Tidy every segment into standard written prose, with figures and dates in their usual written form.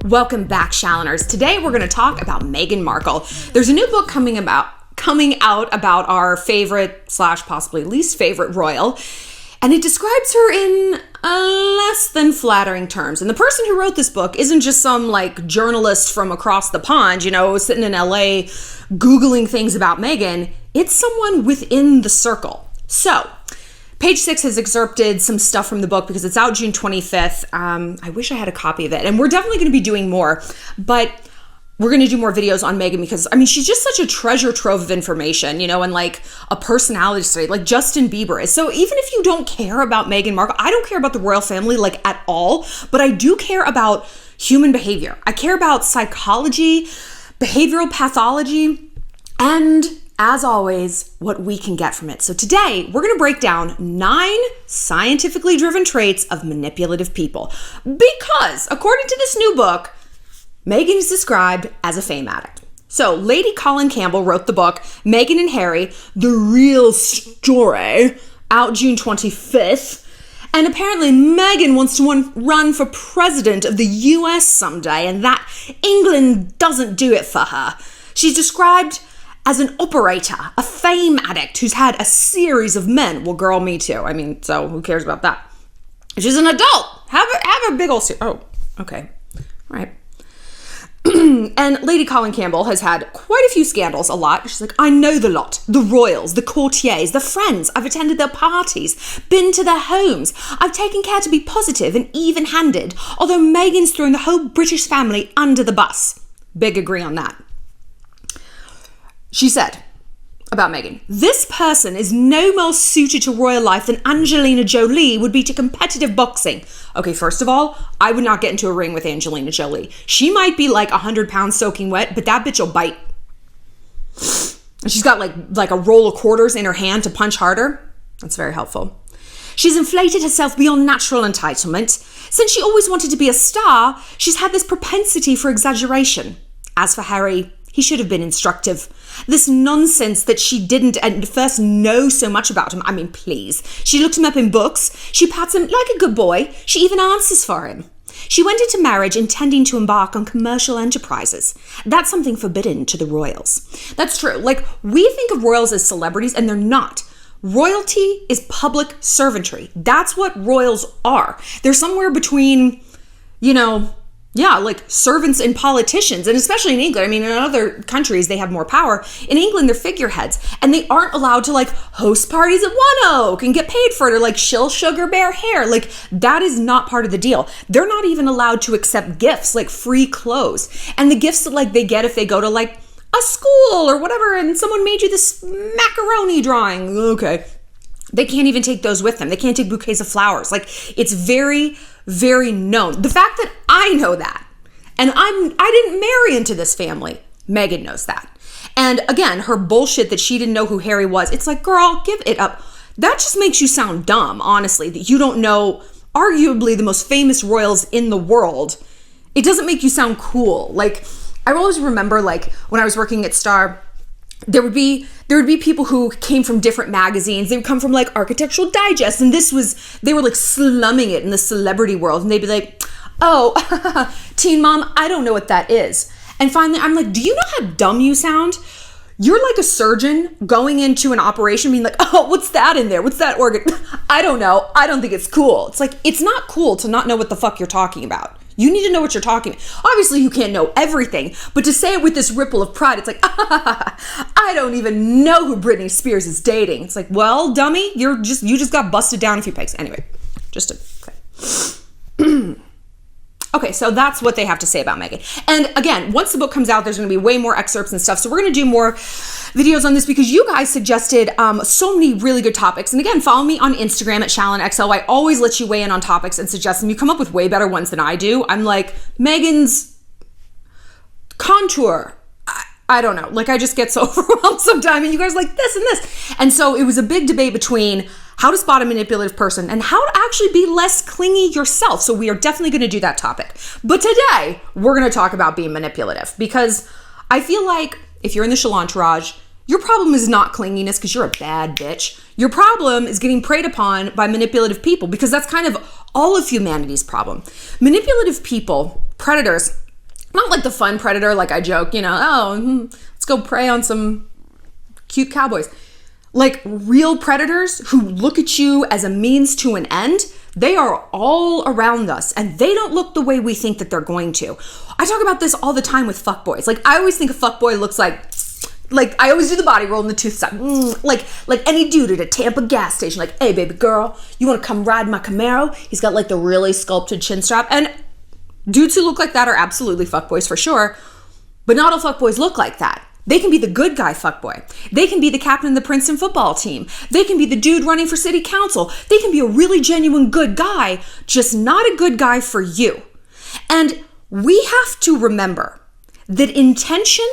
Welcome back, Shalloners. Today we're going to talk about Meghan Markle. There's a new book coming out about our favorite / possibly least favorite royal, and it describes her in less than flattering terms. And the person who wrote this book isn't just some journalist from across the pond, sitting in LA Googling things about Meghan. It's someone within the circle. So, Page 6 has excerpted some stuff from the book because it's out June 25th. I wish I had a copy of it. And we're definitely going to be doing more. But we're going to do more videos on Meghan because, she's just such a treasure trove of information, and a personality study like Justin Bieber is. So even if you don't care about Meghan Markle, I don't care about the royal family at all. But I do care about human behavior. I care about psychology, behavioral pathology, and as always, what we can get from it. So today, we're going to break down 9 scientifically driven traits of manipulative people. Because, according to this new book, Meghan is described as a fame addict. So, Lady Colin Campbell wrote the book, Meghan and Harry, The Real Story, out June 25th. And apparently, Meghan wants to run for president of the US someday, and that England doesn't do it for her. She's described as an operator, a fame addict who's had a series of men. Well, girl, me too. So who cares about that? She's an adult. Have a big old... Oh, okay. All right. And Lady Colin Campbell has had quite a few scandals, a lot. She's like, I know the lot. The royals, the courtiers, the friends. I've attended their parties, been to their homes. I've taken care to be positive and even-handed, although Meghan's thrown the whole British family under the bus. Big agree on that. She said about Meghan, this person is no more suited to royal life than Angelina Jolie would be to competitive boxing. Okay, first of all, I would not get into a ring with Angelina Jolie. She might be 100 pounds soaking wet, but that bitch will bite. And she's got like a roll of quarters in her hand to punch harder. That's very helpful. She's inflated herself beyond natural entitlement. Since she always wanted to be a star, she's had this propensity for exaggeration. As for Harry, he should have been instructive. This nonsense that she didn't at first know so much about him. Please. She looked him up in books. She pats him like a good boy. She even answers for him. She went into marriage intending to embark on commercial enterprises. That's something forbidden to the royals. That's true. We think of royals as celebrities, and they're not. Royalty is public servantry. That's what royals are. They're somewhere between, servants and politicians, and especially in England. In other countries, they have more power. In England, they're figureheads, and they aren't allowed to host parties at One Oak and get paid for it or shill sugar bear hair. That is not part of the deal. They're not even allowed to accept gifts like free clothes. And the gifts that they get if they go to a school or whatever, and someone made you this macaroni drawing. Okay. They can't even take those with them. They can't take bouquets of flowers. It's very, very known. The fact that I know that, and I didn't marry into this family, Meghan knows that. And again, her bullshit that she didn't know who Harry was, it's girl, give it up. That just makes you sound dumb, honestly, that you don't know arguably the most famous royals in the world. It doesn't make you sound cool. I always remember, when I was working at Star, there would be people who came from different magazines. They would come from Architectural Digest, and they were slumming it in the celebrity world, and they'd be like, oh, Teen Mom, I don't know what that is. And finally, I'm like, do you know how dumb you sound? You're like a surgeon going into an operation being like, oh, what's that in there? What's that organ? I don't know. I don't think it's cool. It's it's not cool to not know what the fuck you're talking about. You need to know what you're talking about. Obviously, you can't know everything, but to say it with this ripple of pride, it's I don't even know who Britney Spears is dating. It's well, dummy, you just got busted down a few pegs. Anyway, Okay, so that's what they have to say about Meghan. And again, once the book comes out, there's going to be way more excerpts and stuff. So we're going to do more videos on this because you guys suggested so many really good topics. And again, follow me on Instagram at ShallonXL. I always let you weigh in on topics and suggest them. You come up with way better ones than I do. I'm like, Meghan's contour. I don't know. I just get so overwhelmed sometimes. And you guys are like this and this. And so it was a big debate between how to spot a manipulative person and how to actually be less clingy yourself. So we are definitely going to do that topic. But today, we're going to talk about being manipulative because I feel like if you're in the Shallontourage, your problem is not clinginess because you're a bad bitch. Your problem is getting preyed upon by manipulative people because that's kind of all of humanity's problem. Manipulative people, predators, Not like the fun predator, like I joke, let's go prey on some cute cowboys. Like real predators who look at you as a means to an end, they are all around us and they don't look the way we think that they're going to. I talk about this all the time with fuckboys. Like I always think a fuckboy looks like I always do the body roll and the tooth suck. Like any dude at a Tampa gas station, like, hey baby girl, you wanna come ride my Camaro? He's got like the really sculpted chin strap. And dudes who look like that are absolutely fuckboys for sure, but not all fuckboys look like that. They can be the good guy fuckboy. They can be the captain of the Princeton football team. They can be the dude running for city council. They can be a really genuine good guy, just not a good guy for you. And we have to remember that intention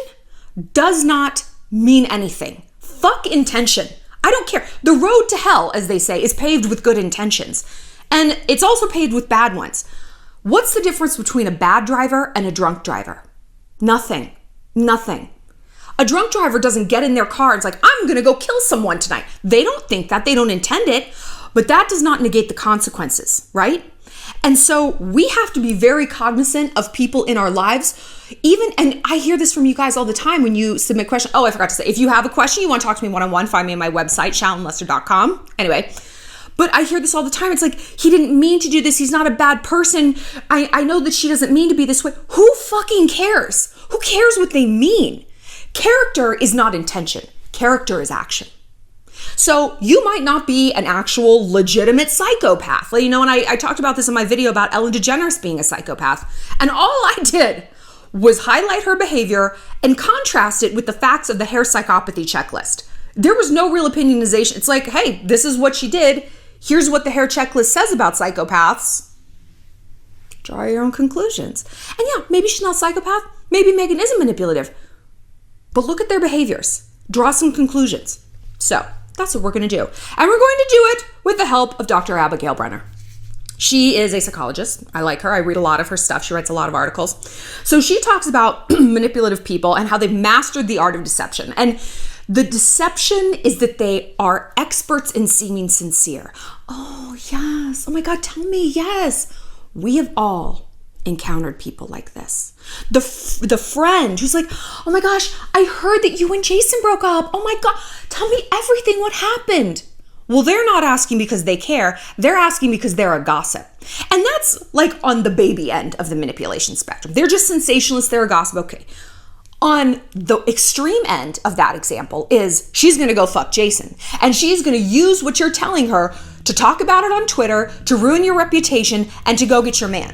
does not mean anything. Fuck intention. I don't care. The road to hell, as they say, is paved with good intentions. And it's also paved with bad ones. What's the difference between a bad driver and a drunk driver? Nothing. A drunk driver doesn't get in their car and it's like, I'm gonna go kill someone tonight. They don't think that, they don't intend it, but that does not negate the consequences, right? And so we have to be very cognizant of people in our lives, and I hear this from you guys all the time when you submit questions. Oh, I forgot to say, if you have a question, you want to talk to me one-on-one, find me on my website, shallonlester.com. Anyway, but I hear this all the time. It's like, he didn't mean to do this. He's not a bad person. I know that she doesn't mean to be this way. Who fucking cares? Who cares what they mean? Character is not intention. Character is action. So you might not be an actual legitimate psychopath. And I talked about this in my video about Ellen DeGeneres being a psychopath. And all I did was highlight her behavior and contrast it with the facts of the hair psychopathy checklist. There was no real opinionization. It's like, hey, this is what she did. Here's what the hair checklist says about psychopaths. Draw your own conclusions. And yeah, maybe she's not a psychopath. Maybe Megan isn't manipulative. But look at their behaviors. Draw some conclusions. So that's what we're going to do. And we're going to do it with the help of Dr. Abigail Brenner. She is a psychologist. I like her. I read a lot of her stuff. She writes a lot of articles. So she talks about manipulative people and how they've mastered the art of deception. And the deception is that they are experts in seeming sincere. Oh, yes. Oh my God, tell me yes. We have all encountered people like this. The friend who's like, oh my gosh, I heard that you and Jason broke up. Oh my God, tell me everything. What happened? Well, they're not asking because they care. They're asking because they're a gossip. And that's like on the baby end of the manipulation spectrum. They're just sensationalists. They're a gossip. Okay. On the extreme end of that example is she's going to go fuck Jason. And she's going to use what you're telling her to talk about it on Twitter, to ruin your reputation, and to go get your man.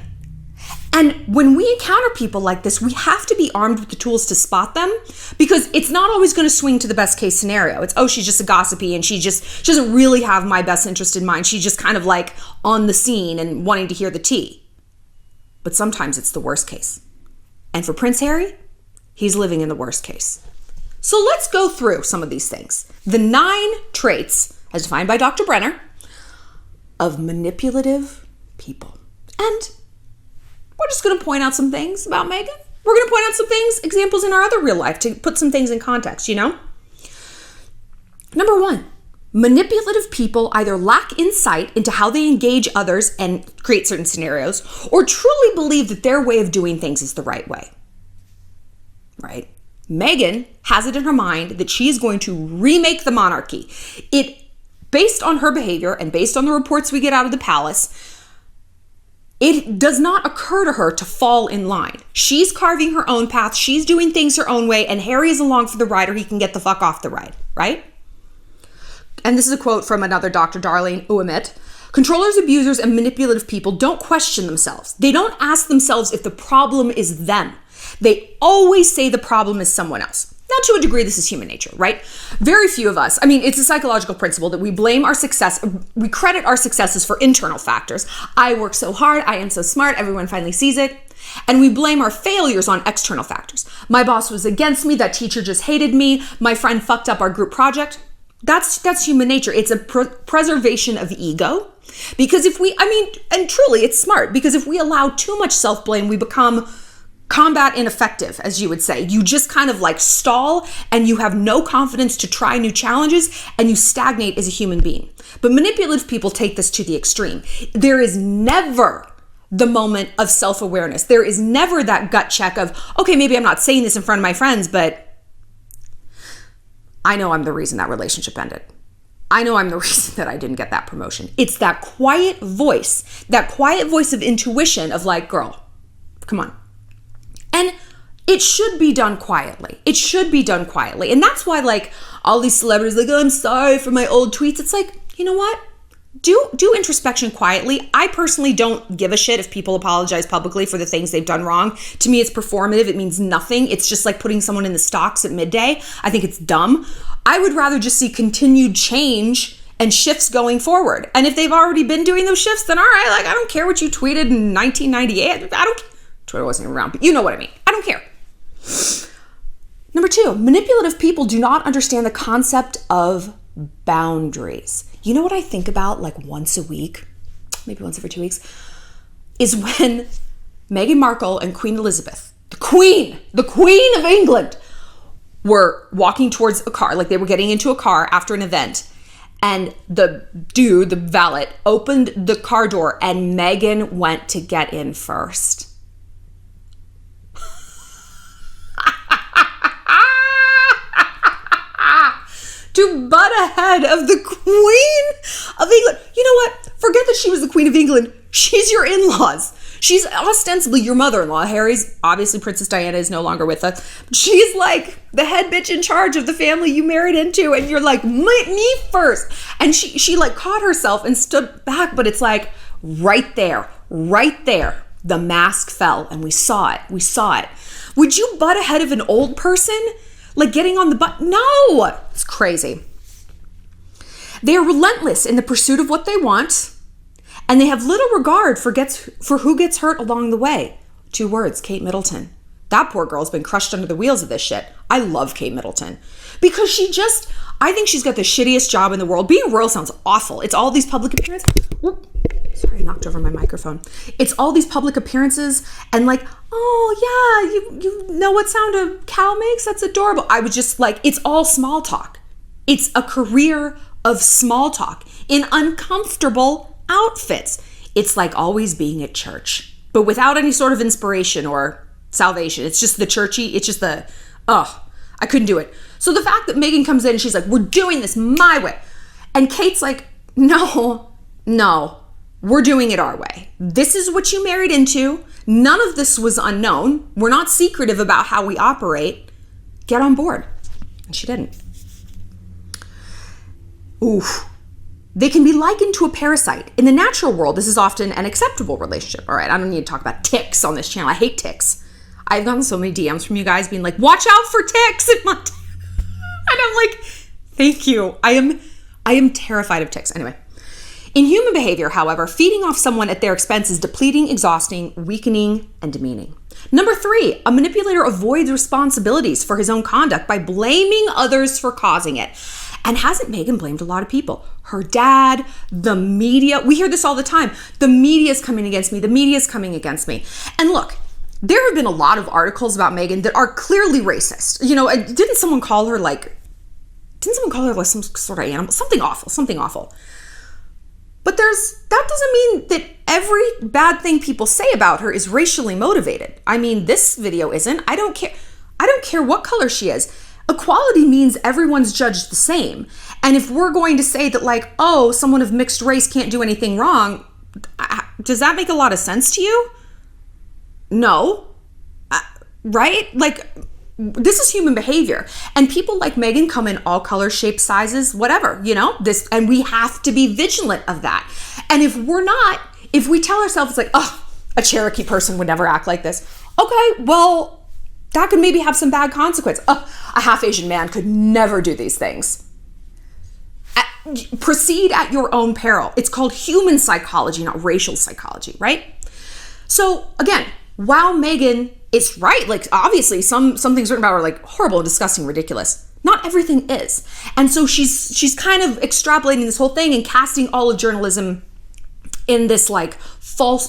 And when we encounter people like this, we have to be armed with the tools to spot them, because it's not always going to swing to the best case scenario. It's, oh, she's just a gossipy and she doesn't really have my best interest in mind. She's just kind of like on the scene and wanting to hear the tea. But sometimes it's the worst case. And for Prince Harry, he's living in the worst case. So let's go through some of these things. The 9 traits, as defined by Dr. Brenner, of manipulative people. And we're just going to point out some things about Megan. We're going to point out some things, examples in our other real life to put some things in context, Number 1, manipulative people either lack insight into how they engage others and create certain scenarios, or truly believe that their way of doing things is the right way. Right? Megan has it in her mind that she's going to remake the monarchy. Based on her behavior and based on the reports we get out of the palace, it does not occur to her to fall in line. She's carving her own path. She's doing things her own way, and Harry is along for the ride, or he can get the fuck off the ride, right? And this is a quote from another Dr. Darlene Ouimet. Controllers, abusers, and manipulative people don't question themselves. They don't ask themselves if the problem is them. They always say the problem is someone else. Now, to a degree, this is human nature, right? Very few of us, it's a psychological principle that we blame our success, we credit our successes for internal factors. I work so hard, I am so smart, everyone finally sees it. And we blame our failures on external factors. My boss was against me, that teacher just hated me, my friend fucked up our group project. That's human nature. It's a preservation of ego. Because if we, and truly it's smart, because if we allow too much self-blame, we become combat ineffective, as you would say. You just kind of like stall and you have no confidence to try new challenges and you stagnate as a human being. But manipulative people take this to the extreme. There is never the moment of self-awareness. There is never that gut check of, okay, maybe I'm not saying this in front of my friends, but I know I'm the reason that relationship ended. I know I'm the reason that I didn't get that promotion. It's that quiet voice of intuition of like, girl, come on. And it should be done quietly. It should be done quietly. And that's why like all these celebrities like, oh, I'm sorry for my old tweets. It's like, you know what? Do introspection quietly. I personally don't give a shit if people apologize publicly for the things they've done wrong. To me, it's performative. It means nothing. It's just like putting someone in the stocks at midday. I think it's dumb. I would rather just see continued change and shifts going forward. And if they've already been doing those shifts, then all right, like I don't care what you tweeted in 1998. Twitter wasn't even around, but you know what I mean. I don't care. Number 2, manipulative people do not understand the concept of boundaries. You know what I think about like once a week, maybe once every 2 weeks, is when Megan Markle and Queen Elizabeth, the Queen of England, were walking towards a car, like they were getting into a car after an event, and the dude, the valet, opened the car door and Megan went to get in first. To butt ahead of the Queen of England. You know what? Forget that she was the Queen of England. She's your in-laws. She's ostensibly your mother-in-law. Harry's, obviously Princess Diana is no longer with us. She's like the head bitch in charge of the family you married into, and you're like, me first. And she like caught herself and stood back, but it's like right there, the mask fell and we saw it. Would you butt ahead of an old person? Like getting on the butt? No, it's crazy. They are relentless in the pursuit of what they want, and they have little regard for who gets hurt along the way. 2 words, Kate Middleton. That poor girl's been crushed under the wheels of this shit. I love Kate Middleton because I think she's got the shittiest job in the world. Being royal sounds awful. It's all these public appearances. Whoop. Sorry, I knocked over my microphone. It's all these public appearances and like, oh yeah, you know what sound a cow makes? That's adorable. I was just like, it's all small talk. It's a career of small talk in uncomfortable outfits. It's like always being at church, but without any sort of inspiration or salvation. It's just the churchy, it's just I couldn't do it. So the fact that Megan comes in and she's like, we're doing this my way. And Kate's like, no, we're doing it our way. This is what you married into. None of this was unknown. We're not secretive about how we operate. Get on board. And she didn't. Oof. They can be likened to a parasite. In the natural world, this is often an acceptable relationship. All right, I don't need to talk about ticks on this channel. I hate ticks. I've gotten so many DMs from you guys being like, watch out for ticks in my and I'm like, thank you. I am terrified of ticks. Anyway. In human behavior, however, feeding off someone at their expense is depleting, exhausting, weakening, and demeaning. Number 3, a manipulator avoids responsibilities for his own conduct by blaming others for causing it. And hasn't Megan blamed a lot of people? Her dad, the media. We hear this all the time. The media is coming against me. The media is coming against me. And look, there have been a lot of articles about Megan that are clearly racist. You know, didn't someone call her like some sort of animal? Something awful. But that doesn't mean that every bad thing people say about her is racially motivated. I mean, this video isn't. I don't care what color she is. Equality means everyone's judged the same. And if we're going to say that like, oh, someone of mixed race can't do anything wrong, does that make a lot of sense to you? No. Right? Like, this is human behavior. And people like Megan come in all colors, shapes, sizes, whatever, you know, and we have to be vigilant of that. And if we tell ourselves like, oh, a Cherokee person would never act like this. Okay, well, that could maybe have some bad consequence. Oh, a half Asian man could never do these things. Proceed at your own peril. It's called human psychology, not racial psychology, right? So again, while Megan is right, like obviously some things written about her are like horrible, disgusting, ridiculous. Not everything is. And so she's kind of extrapolating this whole thing and casting all of journalism in this like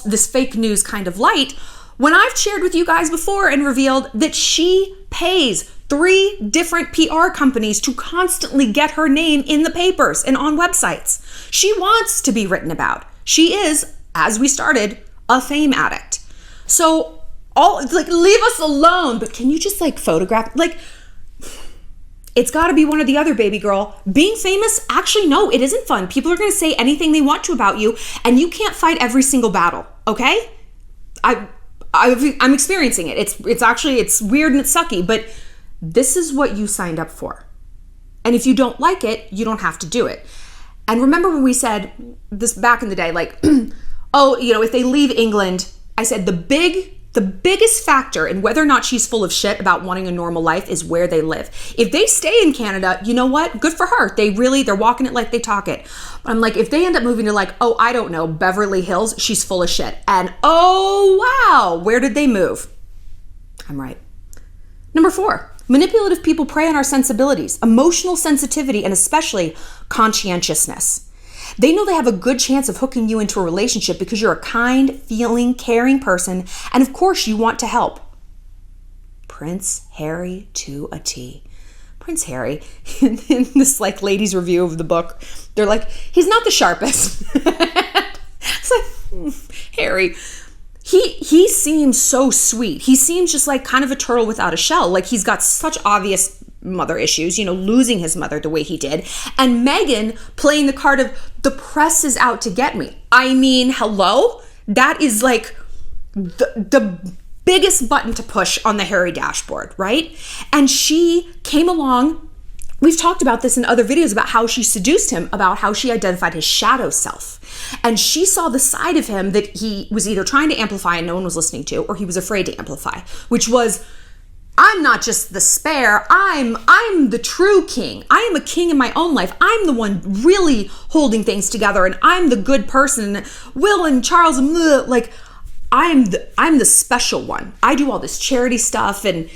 this fake news kind of light, when I've shared with you guys before and revealed that she pays 3 different PR companies to constantly get her name in the papers and on websites. She wants to be written about. She is, as we started, a fame addict. So leave us alone. But can you just photograph? It's got to be one or the other, baby girl. Being famous, actually, no, it isn't fun. People are going to say anything they want to about you, and you can't fight every single battle, okay? I'm experiencing it. It's weird and it's sucky, but this is what you signed up for. And if you don't like it, you don't have to do it. And remember when we said this back in the day, if they leave England, I said the biggest factor in whether or not she's full of shit about wanting a normal life is where they live. If they stay in Canada, you know what? Good for her. They're walking it like they talk it. But I'm if they end up moving to I don't know, Beverly Hills, she's full of shit. And oh, wow, where did they move? I'm right. Number 4, manipulative people prey on our sensibilities, emotional sensitivity, and especially conscientiousness. They know they have a good chance of hooking you into a relationship because you're a kind, feeling, caring person, and of course you want to help. Prince Harry to a T. Prince Harry, in this ladies' review of the book, they're he's not the sharpest. It's Harry. He seems so sweet. He seems just kind of a turtle without a shell. He's got such obvious mother issues, losing his mother the way he did. And Meghan playing the card of the press is out to get me. I mean, hello? That is the biggest button to push on the Harry dashboard, right? And she came along. We've talked about this in other videos about how she seduced him, about how she identified his shadow self. And she saw the side of him that he was either trying to amplify and no one was listening to, or he was afraid to amplify, which was, I'm not just the spare, I'm the true king. I am a king in my own life. I'm the one really holding things together, and I'm the good person. Will and Charles, I'm the special one. I do all this charity stuff, and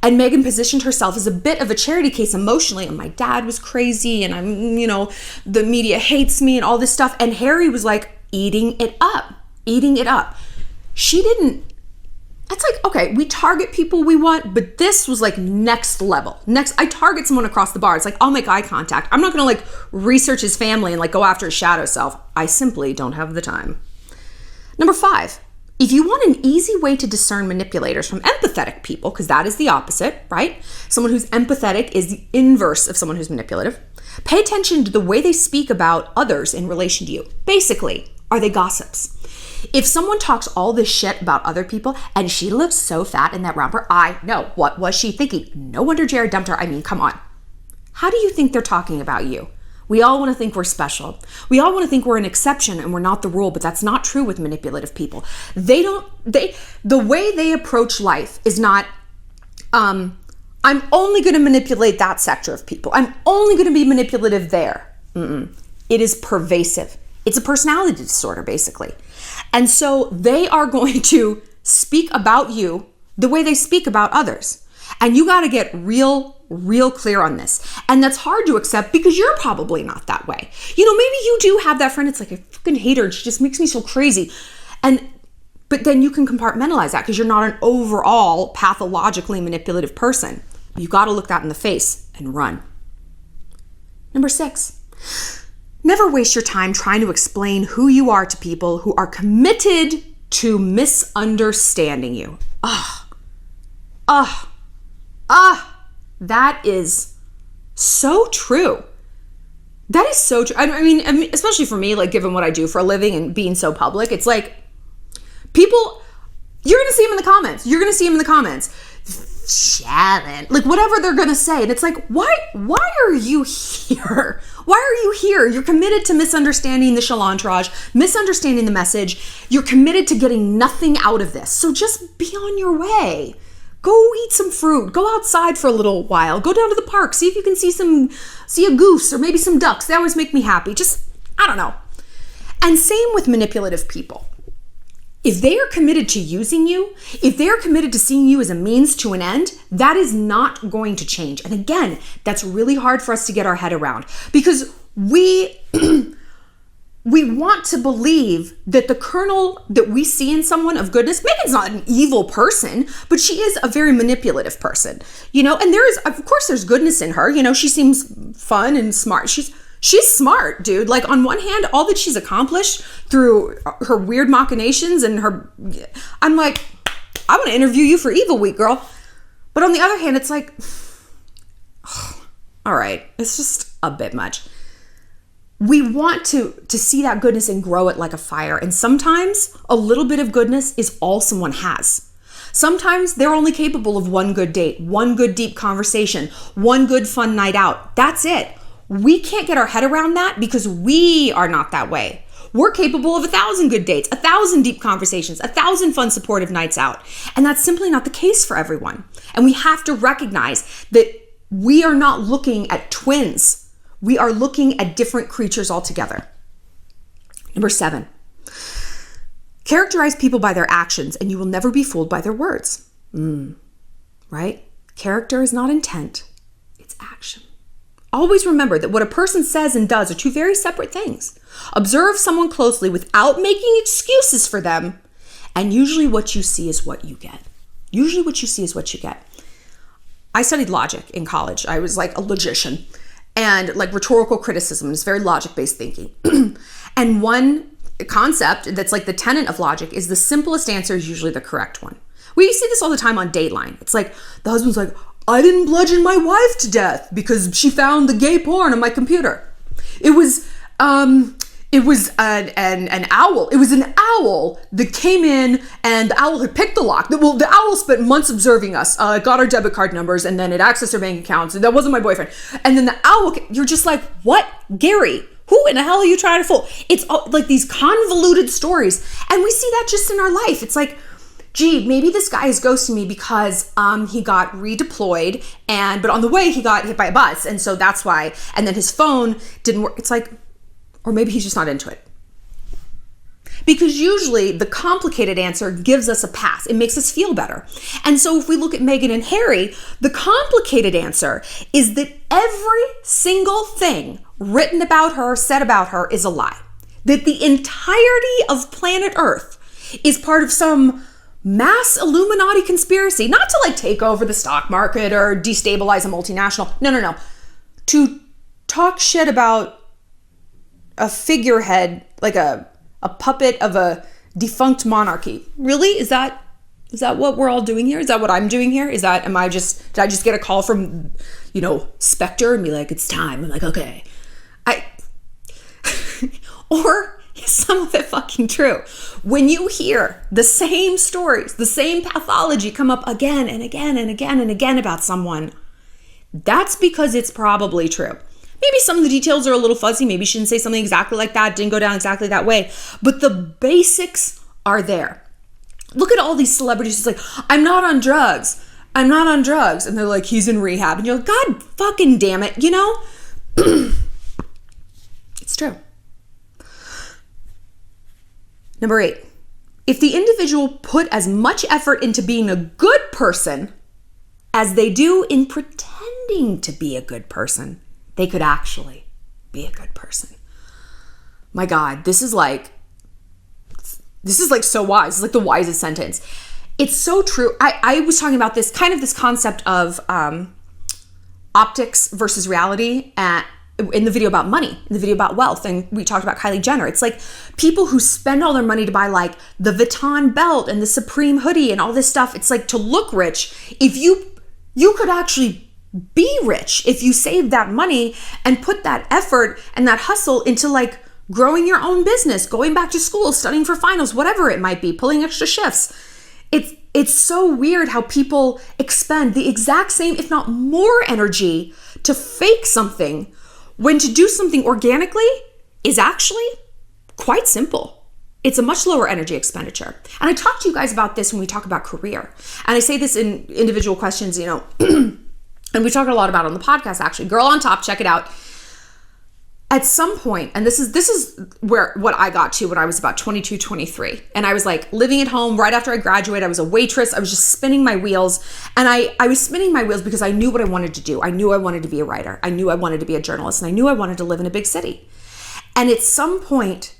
Meghan positioned herself as a bit of a charity case emotionally, and my dad was crazy, and the media hates me and all this stuff. And Harry was eating it up. She didn't. It's okay, we target people we want, but this was next level. I target someone across the bar. It's I'll make eye contact. I'm not going to research his family and go after his shadow self. I simply don't have the time. Number 5, if you want an easy way to discern manipulators from empathetic people, because that is the opposite, right? Someone who's empathetic is the inverse of someone who's manipulative. Pay attention to the way they speak about others in relation to you. Basically, are they gossips? If someone talks all this shit about other people, and she looks so fat in that romper, I know, what was she thinking? No wonder Jared dumped her. I mean, come on. How do you think they're talking about you? We all want to think we're special. We all want to think we're an exception and we're not the rule, but that's not true with manipulative people. The way they approach life is not, I'm only going to manipulate that sector of people. I'm only going to be manipulative there. It is pervasive. It's a personality disorder, basically. And so they are going to speak about you the way they speak about others. And you got to get real clear on this. And that's hard to accept because you're probably not that way. Maybe you do have that friend. It's I fucking hate her. She just makes me so crazy. But then you can compartmentalize that because you're not an overall pathologically manipulative person. You got to look that in the face and run. Number 6. Never waste your time trying to explain who you are to people who are committed to misunderstanding you. That is so true. That is so true. I mean, especially for me, given what I do for a living and being so public, it's people, you're going to see them in the comments. Shallon, whatever they're gonna say, and it's why are you here? Why are you here? You're committed to misunderstanding the Shallontrage, misunderstanding the message. You're committed to getting nothing out of this. So just be on your way. Go eat some fruit. Go outside for a little while. Go down to the park. See if you can see a goose or maybe some ducks. They always make me happy. I don't know. And same with manipulative people. If they are committed to using you, if they are committed to seeing you as a means to an end, that is not going to change. And again, that's really hard for us to get our head around because we want to believe that the kernel that we see in someone of goodness, Megan's not an evil person, but she is a very manipulative person, and of course there's goodness in her. She seems fun and smart. She's smart, dude. Like, on one hand, all that she's accomplished through her weird machinations and her, I'm like, I want to interview you for Evil Week, girl. But on the other hand, it's like, all right, it's just a bit much. We want to see that goodness and grow it like a fire. And sometimes a little bit of goodness is all someone has. Sometimes they're only capable of one good date, one good deep conversation, one good fun night out. That's it. We can't get our head around that because we are not that way. We're capable of 1,000 good dates, 1,000 deep conversations, 1,000 fun supportive nights out. And that's simply not the case for everyone. And we have to recognize that we are not looking at twins. We are looking at different creatures altogether. Number 7, characterize people by their actions and you will never be fooled by their words. Right? Character is not intent, it's action. Always remember that what a person says and does are two very separate things. Observe someone closely without making excuses for them, and usually what you see is what you get. Usually what you see is what you get. I studied logic in college. I was like a logician, and like rhetorical criticism is very logic-based thinking. And one concept that's like the tenet of logic is the simplest answer is usually the correct one. We see this all the time on Dateline. It's like the husband's like, I didn't bludgeon my wife to death because she found the gay porn on my computer. It was an owl. It was an owl that came in and the owl had picked the lock. Well, the owl spent months observing us, got our debit card numbers, and then it accessed our bank accounts. That wasn't my boyfriend. And then the owl, you're just like, what? Gary, who in the hell are you trying to fool? It's like these convoluted stories. And we see that just in our life. It's like, gee, maybe this guy is ghosting me because he got redeployed, but on the way he got hit by a bus, and so that's why. And then his phone didn't work. It's like, or maybe he's just not into it. Because usually the complicated answer gives us a pass. It makes us feel better. And so if we look at Meghan and Harry, the complicated answer is that every single thing written about her, said about her, is a lie. That the entirety of planet Earth is part of some mass Illuminati conspiracy, not to like take over the stock market or destabilize a multinational. No. To talk shit about a figurehead, like a puppet of a defunct monarchy. Really? Is that what we're all doing here? Is that what I'm doing here? Did I just get a call from, Spectre and be like, it's time? I'm like, okay. Or is some of it fucking true? When you hear the same stories, the same pathology come up again and again and again and again about someone, that's because it's probably true. Maybe some of the details are a little fuzzy. Maybe she didn't say something exactly like that, didn't go down exactly that way. But the basics are there. Look at all these celebrities. It's like, I'm not on drugs. And they're like, he's in rehab. And you're like, God fucking damn it, It's true. Number 8, if the individual put as much effort into being a good person as they do in pretending to be a good person, they could actually be a good person. My God, this is like so wise. It's like the wisest sentence. It's so true. I was talking about this concept of optics versus reality in the video about money, in the video about wealth, and we talked about Kylie Jenner. It's like people who spend all their money to buy like the Vuitton belt and the Supreme hoodie and all this stuff. It's like to look rich. If you could actually be rich if you saved that money and put that effort and that hustle into like growing your own business, going back to school, studying for finals, whatever it might be, pulling extra shifts. It's so weird how people expend the exact same, if not more energy to fake something when to do something organically is actually quite simple. It's a much lower energy expenditure. And I talk to you guys about this when we talk about career. And I say this in individual questions, and we talk a lot about it on the podcast, actually. Girl on Top, check it out. At some point, and this is what I got to when I was about 22, 23. And I was like living at home right after I graduated. I was a waitress. I was just spinning my wheels. And I was spinning my wheels because I knew what I wanted to do. I knew I wanted to be a writer. I knew I wanted to be a journalist. And I knew I wanted to live in a big city. And at some point,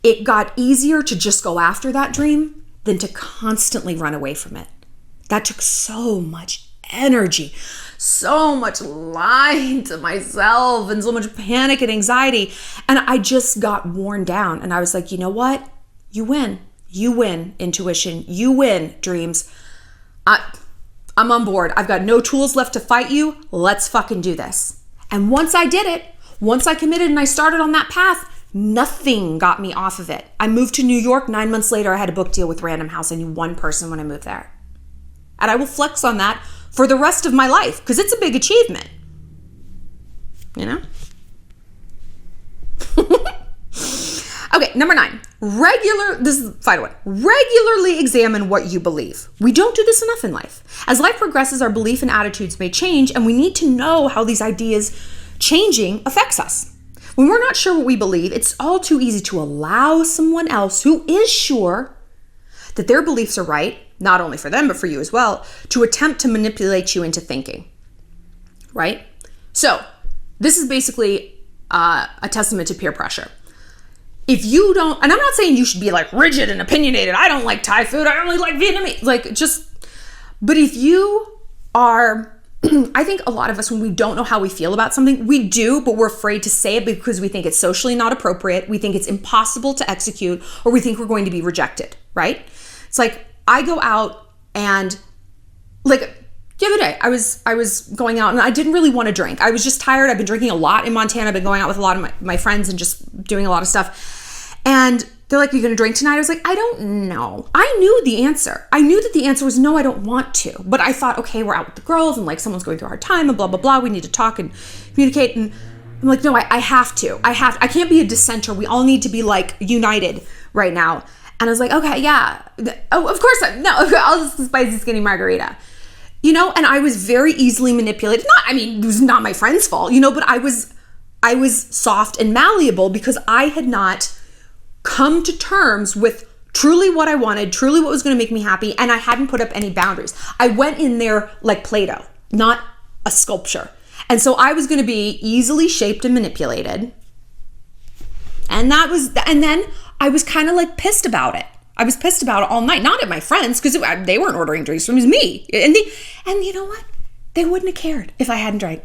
it got easier to just go after that dream than to constantly run away from it. That took so much energy, so much lying to myself, and so much panic and anxiety. And I just got worn down. And I was like, you know what? You win. You win, intuition. You win, dreams. I'm on board. I've got no tools left to fight you. Let's fucking do this. And once I did it, once I committed and I started on that path, nothing got me off of it. I moved to New York. 9 months later, I had a book deal with Random House. I knew one person when I moved there. And I will flex on that for the rest of my life because it's a big achievement. You know? Okay, number 9. This is the final one. Regularly examine what you believe. We don't do this enough in life. As life progresses, our belief and attitudes may change, and we need to know how these ideas changing affects us. When we're not sure what we believe, it's all too easy to allow someone else who is sure that their beliefs are right, not only for them, but for you as well, to attempt to manipulate you into thinking, right? So this is basically a testament to peer pressure. If you don't, and I'm not saying you should be like rigid and opinionated. I don't like Thai food. I only like Vietnamese. But if you are, I think a lot of us, when we don't know how we feel about something, we do, but we're afraid to say it because we think it's socially not appropriate. We think it's impossible to execute, or we think we're going to be rejected, right? It's like, I go out and like the other day, I was going out and I didn't really want to drink. I was just tired. I've been drinking a lot in Montana. I've been going out with a lot of my friends and just doing a lot of stuff. And they're like, "Are you going to drink tonight?" I was like, "I don't know." I knew the answer. I knew that the answer was no, I don't want to. But I thought, okay, we're out with the girls and like someone's going through a hard time and blah, blah, blah. We need to talk and communicate. And I'm like, no, I have to. I can't be a dissenter. We all need to be like united right now. And I was like, okay, yeah. Oh, of course. I'll just spicy skinny margarita. You know, and I was very easily manipulated. It was not my friend's fault, you know, but I was soft and malleable because I had not come to terms with truly what I wanted, truly what was going to make me happy, and I hadn't put up any boundaries. I went in there like Play-Doh, not a sculpture. And so I was going to be easily shaped and manipulated. And then I was kind of like pissed about it. I was pissed about it all night, not at my friends because they weren't ordering drinks from me, it was me. And you know what? They wouldn't have cared if I hadn't drank.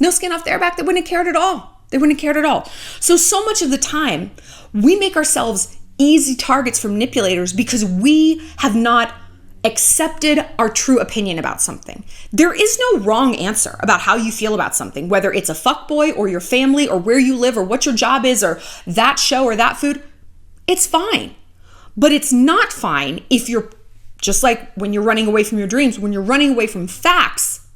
No skin off their back. They wouldn't have cared at all. They wouldn't have cared at all. So much of the time, we make ourselves easy targets for manipulators because we have not accepted our true opinion about something. There is no wrong answer about how you feel about something, whether it's a fuckboy or your family or where you live or what your job is or that show or that food. It's fine. But it's not fine if you're just like when you're running away from your dreams, when you're running away from facts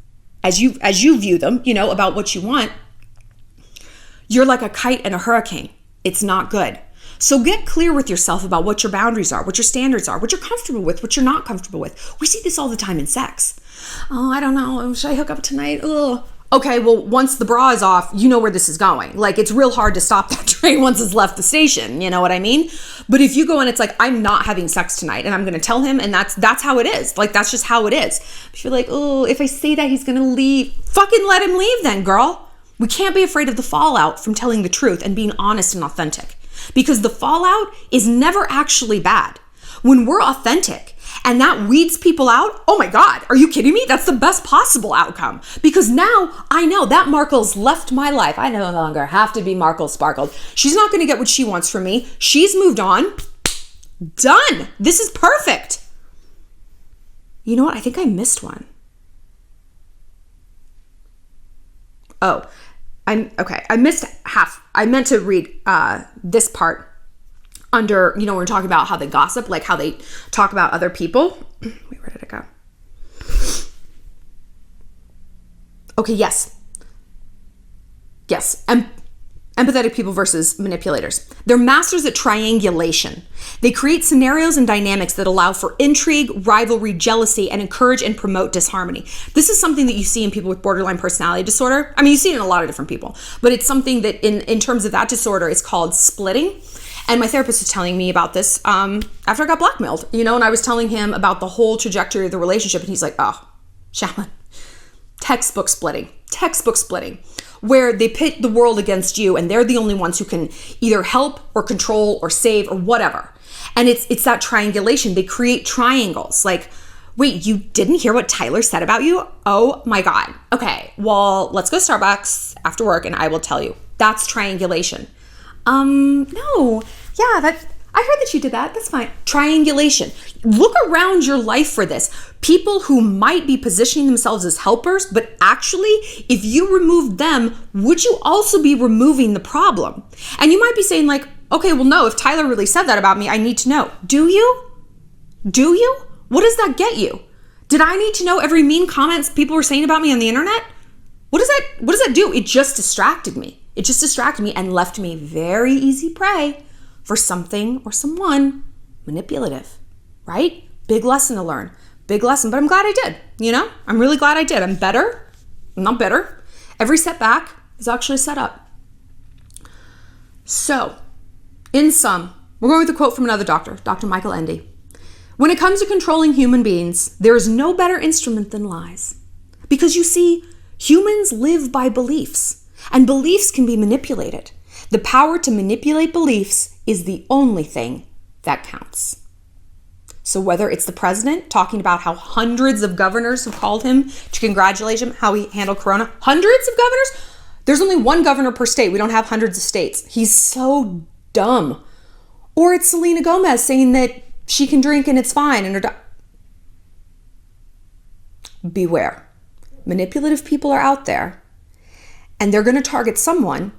as you view them, you know, about what you want, you're like a kite in a hurricane. It's not good. So get clear with yourself about what your boundaries are, what your standards are, what you're comfortable with, what you're not comfortable with. We see this all the time in sex. Oh, I don't know. Should I hook up tonight? Ugh. Okay, well, once the bra is off, you know where this is going. Like, it's real hard to stop that train once it's left the station. You know what I mean? But if you go and it's like, I'm not having sex tonight, and I'm going to tell him, and that's how it is. Like, that's just how it is. If you're like, oh, if I say that, he's going to leave. Fucking let him leave then, girl. We can't be afraid of the fallout from telling the truth and being honest and authentic. Because the fallout is never actually bad. When we're authentic and that weeds people out, oh my God, are you kidding me? That's the best possible outcome. Because now I know that Markle's left my life. I no longer have to be Markle Sparkled. She's not going to get what she wants from me. She's moved on. Done. This is perfect. You know what? I think I missed one. Oh, I missed half. I meant to read this part under, you know, we're talking about how they gossip, like how they talk about other people. Wait, where did it go? Okay, yes. Empathetic people versus manipulators. They're masters at triangulation. They create scenarios and dynamics that allow for intrigue, rivalry, jealousy, and encourage and promote disharmony. This is something that you see in people with borderline personality disorder. I mean, you see it in a lot of different people, but it's something that in terms of that disorder is called splitting. And my therapist was telling me about this after I got blackmailed, you know, and I was telling him about the whole trajectory of the relationship, and he's like, oh, Shallon, textbook splitting, where they pit the world against you and they're the only ones who can either help or control or save or whatever. And it's that triangulation. They create triangles. Like Wait, you didn't hear what Tyler said about you? Oh my God. Okay, well, let's go Starbucks after work and I will tell you. That's triangulation. No. Yeah, I heard that you did that. That's fine. Triangulation. Look around your life for this. People who might be positioning themselves as helpers, but actually, if you removed them, would you also be removing the problem? And you might be saying like, okay, well, no, if Tyler really said that about me, I need to know. Do you? Do you? What does that get you? Did I need to know every mean comments people were saying about me on the internet? What does that do? It just distracted me. It just distracted me and left me very easy prey for something or someone manipulative, right? Big lesson to learn. Big lesson, but I'm glad I did, you know? I'm really glad I did. I'm better. I'm not bitter. Every setback is actually a setup. So, in sum, we're going with a quote from another doctor, Dr. Michael Endy. When it comes to controlling human beings, there is no better instrument than lies. Because you see, humans live by beliefs, and beliefs can be manipulated. The power to manipulate beliefs is the only thing that counts. So whether it's the president talking about how hundreds of governors have called him to congratulate him, how he handled Corona, hundreds of governors? There's only one governor per state. We don't have hundreds of states. He's so dumb. Or it's Selena Gomez saying that she can drink and it's fine. And beware. Manipulative people are out there and they're going to target someone,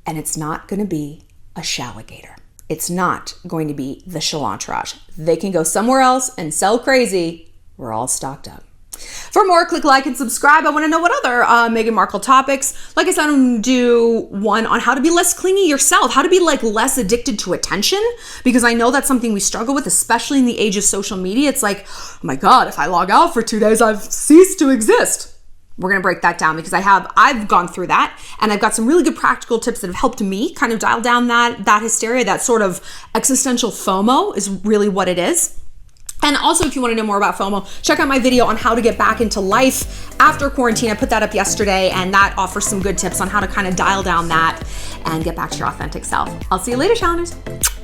and it's not going to be a shalligator. It's not going to be the Shallontrage. They can go somewhere else and sell crazy. We're all stocked up. For more, click like and subscribe. I want to know what other Meghan Markle topics. Like I said, I'm going to do one on how to be less clingy yourself, how to be like less addicted to attention, because I know that's something we struggle with, especially in the age of social media. It's like, oh my God, if I log out for 2 days, I've ceased to exist. We're going to break that down because I've gone through that, and I've got some really good practical tips that have helped me kind of dial down that hysteria, that sort of existential FOMO is really what it is. And also, if you want to know more about FOMO, check out my video on how to get back into life after quarantine. I put that up yesterday, and that offers some good tips on how to kind of dial down that and get back to your authentic self. I'll see you later, Shalloners.